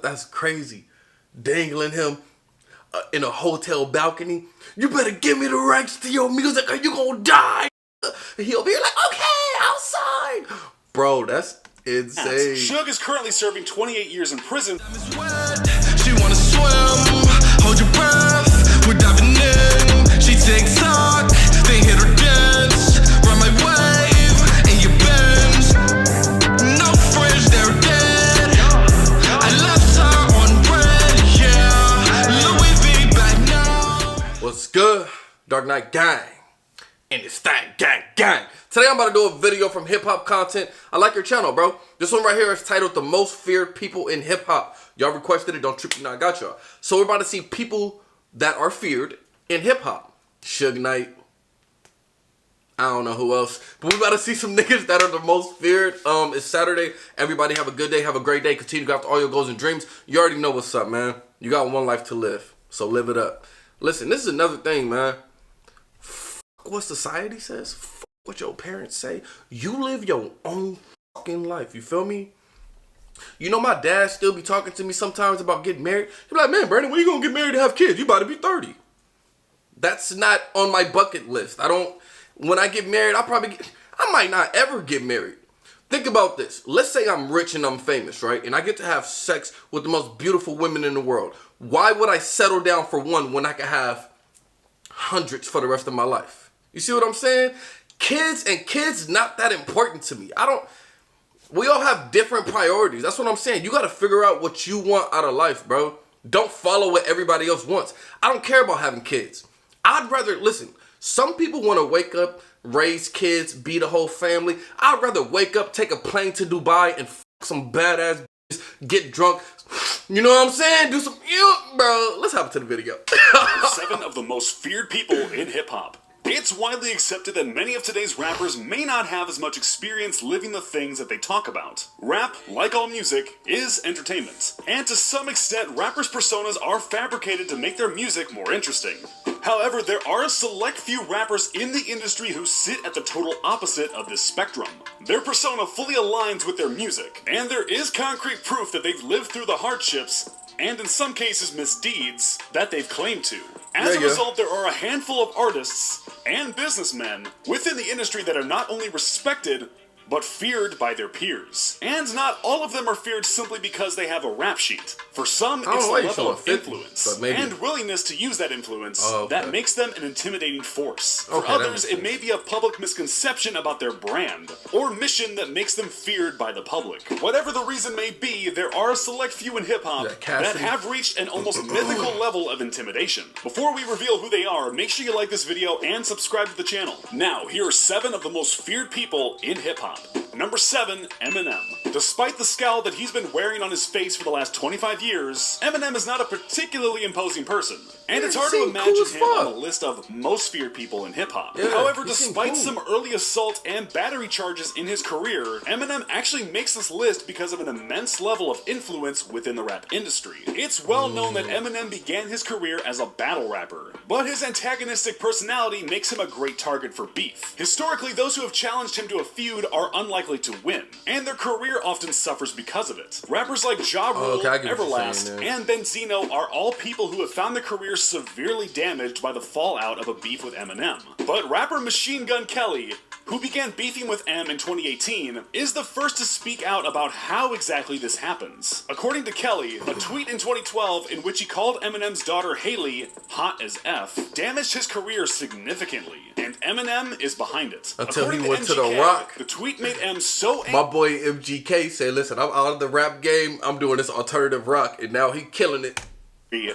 That's crazy. Dangling him in a hotel balcony. You better give me the rights to your music or you gonna die. And he'll be like, okay, outside. Bro, that's insane. Suge is currently serving 28 years in prison. She wanna swim, hold your breath, we're diving in. She takes talk, they hit her dance. Run my wave, and you bend. No fridge, they're dead. I left her on red, yeah. Louis V back now. What's good? Dark Knight Gang. And it's that gang. Today I'm about to do a video from hip hop content. I like your channel, bro. This one right here is titled The Most Feared People in Hip Hop. Y'all requested it, don't trip, you know I got y'all. So we're about to see people that are feared in hip hop. Suge Knight. I don't know who else. But we're about to see some niggas that are the most feared. It's Saturday. Everybody have a good day, have a great day. Continue to go after all your goals and dreams. You already know what's up, man. You got one life to live. So live it up. Listen, this is another thing, man. What society says, fuck what your parents say. You live your own fucking life. You feel me? You know, my dad still be talking to me sometimes about getting married. He be like, man, Brandon, when you gonna get married to have kids? You about to be 30. That's not on my bucket list. When I get married, I might not ever get married. Think about this. Let's say I'm rich and I'm famous, right? And I get to have sex with the most beautiful women in the world. Why would I settle down for one when I could have hundreds for the rest of my life? You see what I'm saying? Kids not that important to me. We all have different priorities. That's what I'm saying. You got to figure out what you want out of life, bro. Don't follow what everybody else wants. I don't care about having kids. I'd rather, listen, some people want to wake up, raise kids, be the whole family. I'd rather wake up, take a plane to Dubai and f some badass bitches, get drunk. You know what I'm saying? Do some, bro. Let's hop into the video. 7 of the most feared people in hip-hop. It's widely accepted that many of today's rappers may not have as much experience living the things that they talk about. Rap, like all music, is entertainment. And to some extent, rappers' personas are fabricated to make their music more interesting. However, there are a select few rappers in the industry who sit at the total opposite of this spectrum. Their persona fully aligns with their music, and there is concrete proof that they've lived through the hardships, and in some cases misdeeds, that they've claimed to. As a result, there are a handful of artists and businessmen within the industry that are not only respected, but feared by their peers. And not all of them are feared simply because they have a rap sheet. For some, it's the level of influence and willingness to use that influence that makes them an intimidating force. For others, it may be a public misconception about their brand or mission that makes them feared by the public. Whatever the reason may be, there are a select few in hip-hop that have reached an almost mythical level of intimidation. Before we reveal who they are, make sure you like this video and subscribe to the channel. Now, here are 7 of the most feared people in hip-hop. Number 7, Eminem. Despite the scowl that he's been wearing on his face for the last 25 years, Eminem is not a particularly imposing person, and it's hard to imagine him on the list of most feared people in hip-hop. However, despite some early assault and battery charges in his career, Eminem actually makes this list because of an immense level of influence within the rap industry. It's well known that Eminem began his career as a battle rapper, but his antagonistic personality makes him a great target for beef. Historically, those who have challenged him to a feud are unlikely to win, and their career often suffers because of it. Rappers like Ja Rule, Everlast, and Benzino are all people who have found their careers severely damaged by the fallout of a beef with Eminem. But rapper Machine Gun Kelly, who began beefing with M in 2018, is the first to speak out about how exactly this happens. According to Kelly, a tweet in 2012 in which he called Eminem's daughter Haley hot as F damaged his career significantly, and Eminem is behind it. Until he went to The Rock. The tweet made M so angry. My boy MGK said, listen, I'm out of the rap game, I'm doing this alternative rock, and now he killing it.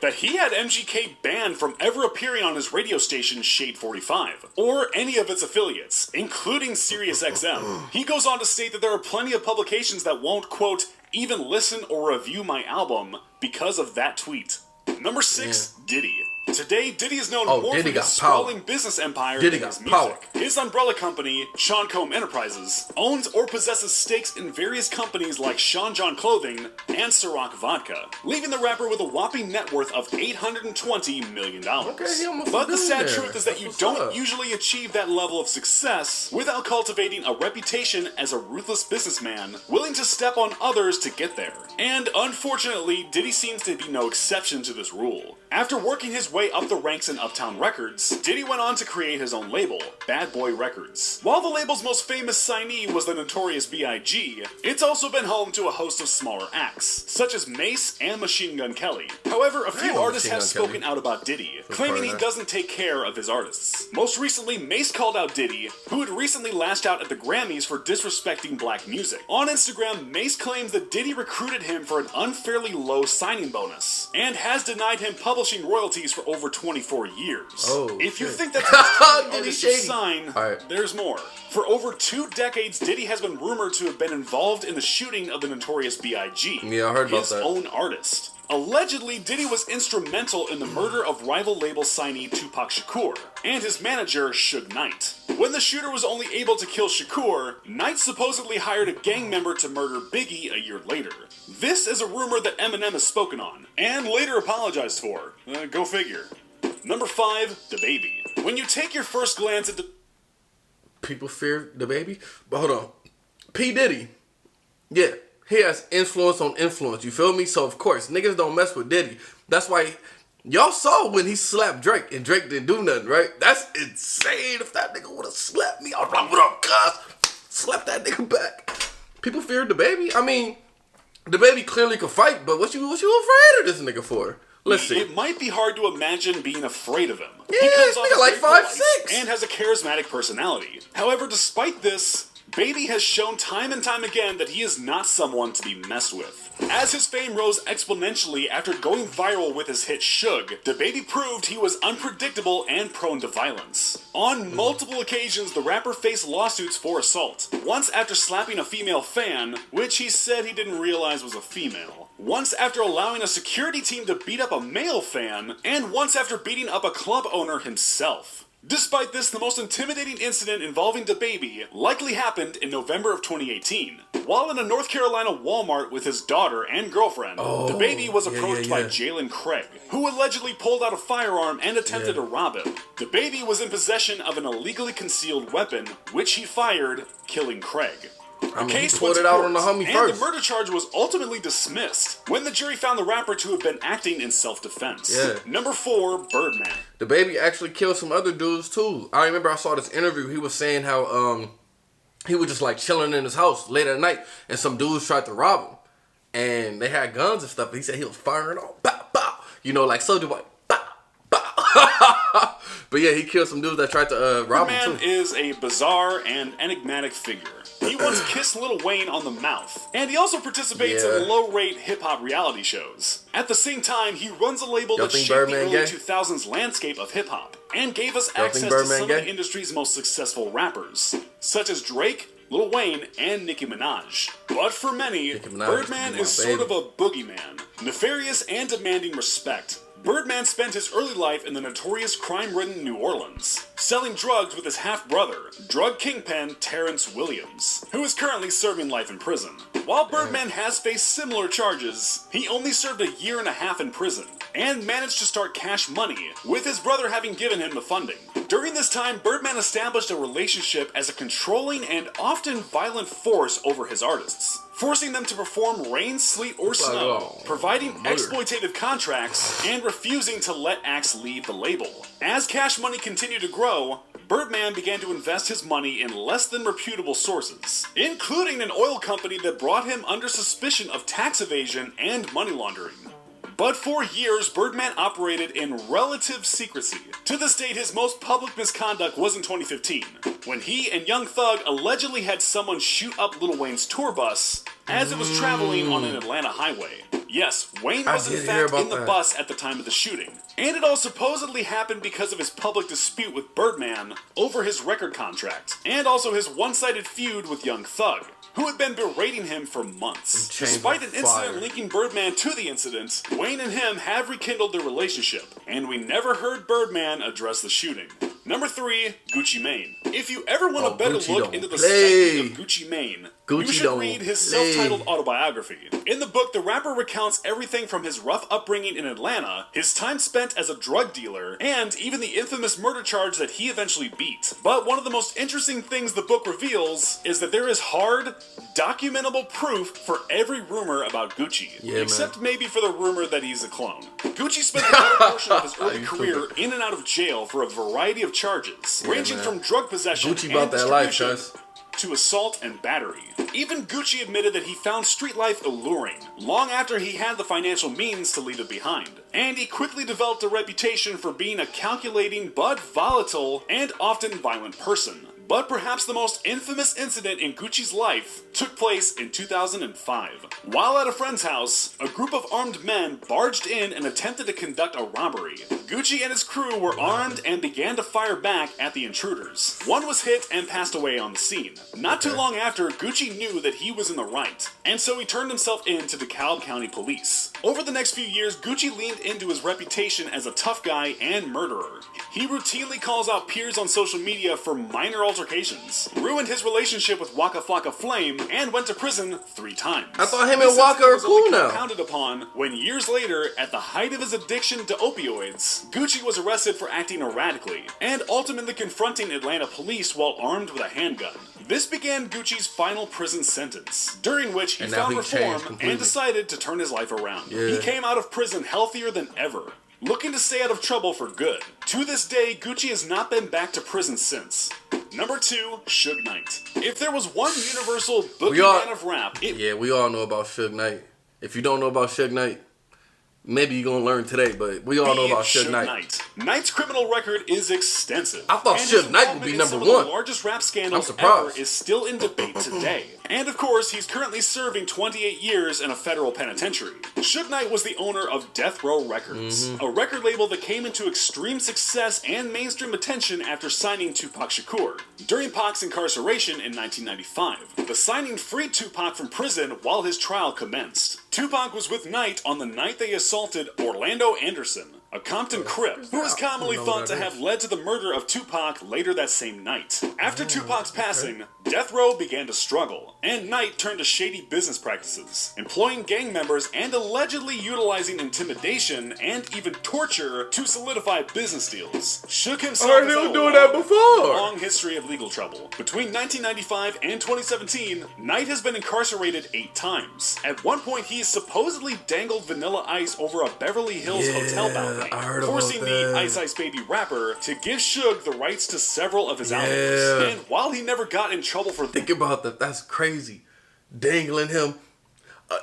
That he had MGK banned from ever appearing on his radio station Shade 45, or any of its affiliates, including SiriusXM. He goes on to state that there are plenty of publications that won't, quote, even listen or review my album because of that tweet. Number 6, Diddy. Today, Diddy is known Oh, more Diddy for got his power. sprawling business empire Diddy than got his music. power. His umbrella company, Sean Combs Enterprises, owns or possesses stakes in various companies like Sean John Clothing and Ciroc Vodka, leaving the rapper with a whopping net worth of $820 million. Okay, he almost But the a sad billionaire. truth is that That's you what's don't up. usually achieve that level of success without cultivating a reputation as a ruthless businessman willing to step on others to get there. And unfortunately, Diddy seems to be no exception to this rule. After working his way up the ranks in Uptown Records, Diddy went on to create his own label, Bad Boy Records. While the label's most famous signee was the notorious B.I.G., it's also been home to a host of smaller acts, such as Mace and Machine Gun Kelly. However, a few know artists Machine have Gun spoken Kelly. out about Diddy, part claiming of he that. doesn't take care of his artists. Most recently, Mace called out Diddy, who had recently lashed out at the Grammys for disrespecting black music. On Instagram, Mace claims that Diddy recruited him for an unfairly low signing bonus, and has denied him publishing royalties for over 24 years. Oh, if you shit. think that's not Diddy artist to shady. sign, Alright. there's more. For over 2 decades, Diddy has been rumored to have been involved in the shooting of the notorious B.I.G., Yeah, I heard about his that. own artist. Allegedly, Diddy was instrumental in the murder of rival label signee Tupac Shakur and his manager Suge Knight. When the shooter was only able to kill Shakur, Knight supposedly hired a gang member to murder Biggie a year later. This is a rumor that Eminem has spoken on, and later apologized for. Go figure. Number 5, DaBaby. When you take your first glance at People fear the baby. But hold on. P. Diddy. Yeah. He has influence on influence. You feel me? So, of course, niggas don't mess with Diddy. That's why y'all saw when he slapped Drake and Drake didn't do nothing, right? That's insane. If that nigga would have slapped me, I'd be like, what up, cuz? Slap that nigga back. People fear the baby. I mean, the baby clearly could fight, but what you afraid of this nigga for? Let's see. It might be hard to imagine being afraid of him. Yeah, he this comes off nigga as like very 5'6". polite and has a charismatic personality. However, despite this, Baby has shown time and time again that he is not someone to be messed with. As his fame rose exponentially after going viral with his hit Suge, DaBaby proved he was unpredictable and prone to violence. On multiple occasions, the rapper faced lawsuits for assault. Once after slapping a female fan, which he said he didn't realize was a female. Once after allowing a security team to beat up a male fan, and once after beating up a club owner himself. Despite this, the most intimidating incident involving DaBaby likely happened in November of 2018. While in a North Carolina Walmart with his daughter and girlfriend, DaBaby was approached by Jalen Craig, who allegedly pulled out a firearm and attempted to rob him. DaBaby was in possession of an illegally concealed weapon, which he fired, killing Craig. The case he pulled went to it out court, on the homie and first. the murder charge was ultimately dismissed when the jury found the rapper to have been acting in self-defense. Yeah. Number 4, Birdman. DaBaby actually killed some other dudes too. I remember I saw this interview. He was saying how he was just like chilling in his house late at night, and some dudes tried to rob him, and they had guns and stuff. He said he was firing off, bow, bow. You know, like Soulja Boy, bow, bow. But yeah, he killed some dudes that tried to rob him Birdman too. is a bizarre and enigmatic figure. He once kissed Lil Wayne on the mouth, and he also participates in low-rate hip-hop reality shows. At the same time, he runs a label Y'all that think shaped the Birdman early gay? 2000s landscape of hip-hop, and gave us Y'all access think to Birdman some of gay? the industry's most successful rappers, such as Drake, Lil Wayne, and Nicki Minaj. But for many, Nicki Minaj Birdman is is my sort of a boogeyman, nefarious and demanding respect. Birdman spent his early life in the notorious crime-ridden New Orleans, selling drugs with his half-brother, drug kingpin Terrence Williams, who is currently serving life in prison. While Birdman has faced similar charges, he only served a year and a half in prison, and managed to start Cash Money, with his brother having given him the funding. During this time, Birdman established a relationship as a controlling and often violent force over his artists, forcing them to perform rain, sleet, or snow, providing exploitative contracts, and refusing to let acts leave the label. As Cash Money continued to grow, Birdman began to invest his money in less than reputable sources, including an oil company that brought him under suspicion of tax evasion and money laundering. But for years, Birdman operated in relative secrecy. To this date, his most public misconduct was in 2015, when he and Young Thug allegedly had someone shoot up Lil Wayne's tour bus as it was traveling on an Atlanta highway. Yes, Wayne was in did hear fact about in the that. bus at the time of the shooting. And it all supposedly happened because of his public dispute with Birdman over his record contract, and also his one-sided feud with Young Thug. who had been berating him for months. Chains Despite on an incident fire. linking Birdman to the incident, Wayne and him have rekindled their relationship, and we never heard Birdman address the shooting. Number 3, Gucci Mane. If you ever want a better Gucci look don't into the play. psyche of Gucci Mane, Gucci you should don't read his play. self-titled autobiography. In the book, the rapper recounts everything from his rough upbringing in Atlanta, his time spent as a drug dealer, and even the infamous murder charge that he eventually beat. But one of the most interesting things the book reveals is that there is hard, documentable proof for every rumor about Gucci, except maybe for the rumor that he's a clone. Gucci spent the better portion of his early career in and out of jail for a variety of charges, ranging man. from drug possession Gucci and about that life, distribution cuz. to assault and battery. Even Gucci admitted that he found street life alluring, long after he had the financial means to leave it behind. And he quickly developed a reputation for being a calculating but volatile and often violent person. But perhaps the most infamous incident in Gucci's life took place in 2005. While at a friend's house, a group of armed men barged in and attempted to conduct a robbery. Gucci and his crew were armed and began to fire back at the intruders. One was hit and passed away on the scene. Not too long after, Gucci knew that he was in the right, and so he turned himself in to DeKalb County Police. Over the next few years, Gucci leaned into his reputation as a tough guy and murderer. He routinely calls out peers on social media for minor altercations, ruined his relationship with Waka Flocka Flame, and went to prison 3 times. I thought him This and Waka incident are was only cool now. compounded upon when years later, at the height of his addiction to opioids, Gucci was arrested for acting erratically, and ultimately confronting Atlanta police while armed with a handgun. This began Gucci's final prison sentence, during which he And now found he reform changed completely. and decided to turn his life around. Yeah. He came out of prison healthier than ever, looking to stay out of trouble for good. To this day, Gucci has not been back to prison since. Number 2, Suge Knight. If there was one universal boogeyman of rap, it Yeah, we all know about Suge Knight. If you don't know about Suge Knight, maybe you're gonna learn today, but we all know about Suge Knight. Knight's criminal record is extensive. I thought and his Suge Knight would be involvement in number some of the one. largest rap scandals I'm surprised. ever is still in debate today. And of course, he's currently serving 28 years in a federal penitentiary. Suge Knight was the owner of Death Row Records, a record label that came into extreme success and mainstream attention after signing Tupac Shakur during Pac's incarceration in 1995. The signing freed Tupac from prison while his trial commenced. Tupac was with Knight on the night they assaulted Orlando Anderson, a Compton Crip, who is commonly thought to have led to the murder of Tupac later that same night. After Tupac's passing, Death Row began to struggle, and Knight turned to shady business practices, employing gang members and allegedly utilizing intimidation and even torture to solidify business deals. Suge himself I heard has he had was a doing that before. long history of legal trouble. Between 1995 and 2017, Knight has been incarcerated 8 times. At one point, he supposedly dangled Vanilla Ice over a Beverly Hills hotel balcony, I heard about forcing the that. Ice Ice Baby rapper to give Suge the rights to several of his albums. Yeah. And while he never got in trouble for Think about that. That's crazy. Dangling him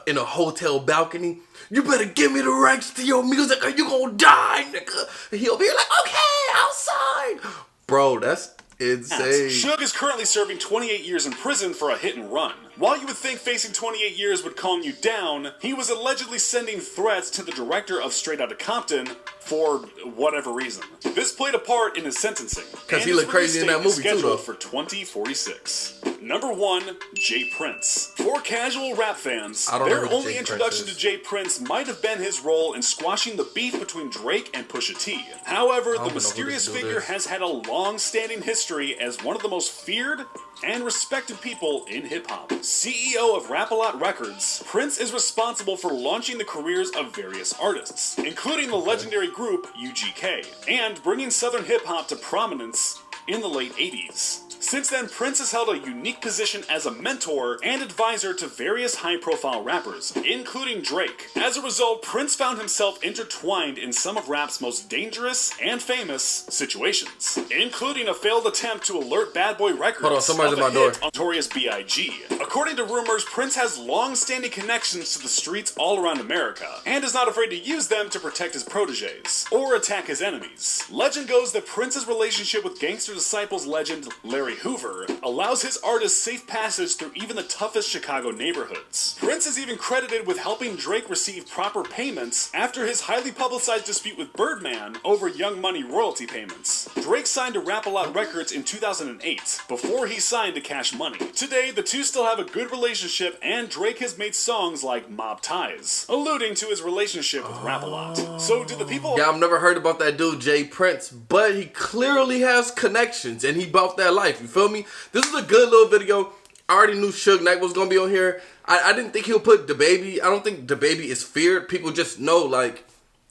in a hotel balcony. You better give me the rights to your music or you gonna die, nigga. And he'll be like, okay, outside. Bro, that's insane. Suge is currently serving 28 years in prison for a hit and run. While you would think facing 28 years would calm you down, he was allegedly sending threats to the director of Straight Outta Compton for whatever reason. This played a part in his sentencing. 'Cause he and his looked crazy in release that date is movie, too, scheduled though. for 2046. Number 1, Jay Prince. For casual rap fans, I don't know their who only Jay introduction Prince to is. Jay Prince might have been his role in squashing the beef between Drake and Pusha T. However, don't know the who mysterious this dude figure is. has had a long-standing history as one of the most feared and respected people in hip-hop. CEO of Rap-A-Lot Records, Prince is responsible for launching the careers of various artists, including the legendary group UGK, and bringing Southern hip-hop to prominence in the late 80s. Since then, Prince has held a unique position as a mentor and advisor to various high-profile rappers, including Drake. As a result, Prince found himself intertwined in some of rap's most dangerous and famous situations, including a failed attempt to alert Bad Boy Records Hold on, somebody's of at a my door. hit on Notorious B.I.G. According to rumors, Prince has long-standing connections to the streets all around America, and is not afraid to use them to protect his proteges, or attack his enemies. Legend goes that Prince's relationship with Gangster Disciples legend Larry Hoover allows his artists safe passage through even the toughest Chicago neighborhoods. Prince is even credited with helping Drake receive proper payments after his highly publicized dispute with Birdman over Young Money royalty payments. Drake signed to Rap-A-Lot Records in 2008, before he signed to Cash Money. Today, the two still have have a good relationship, and Drake has made songs like Mob Ties, alluding to his relationship with Rap a lot. So do the people... Yeah, I've never heard about that dude, Jay Prince, but he clearly has connections, and he bought that life, you feel me? This is a good little video. I already knew Suge Knight was going to be on here. I didn't think he'll put DaBaby. I don't think DaBaby is feared. People just know, like,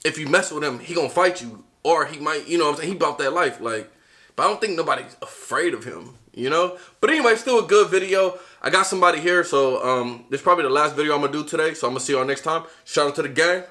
if you mess with him, he going to fight you. Or he might, you know what I'm saying? He bought that life, like. But I don't think nobody's afraid of him, you know? But anyway, still a good video. I got somebody here, so this is probably the last video I'm going to do today. So I'm going to see y'all next time. Shout out to the gang.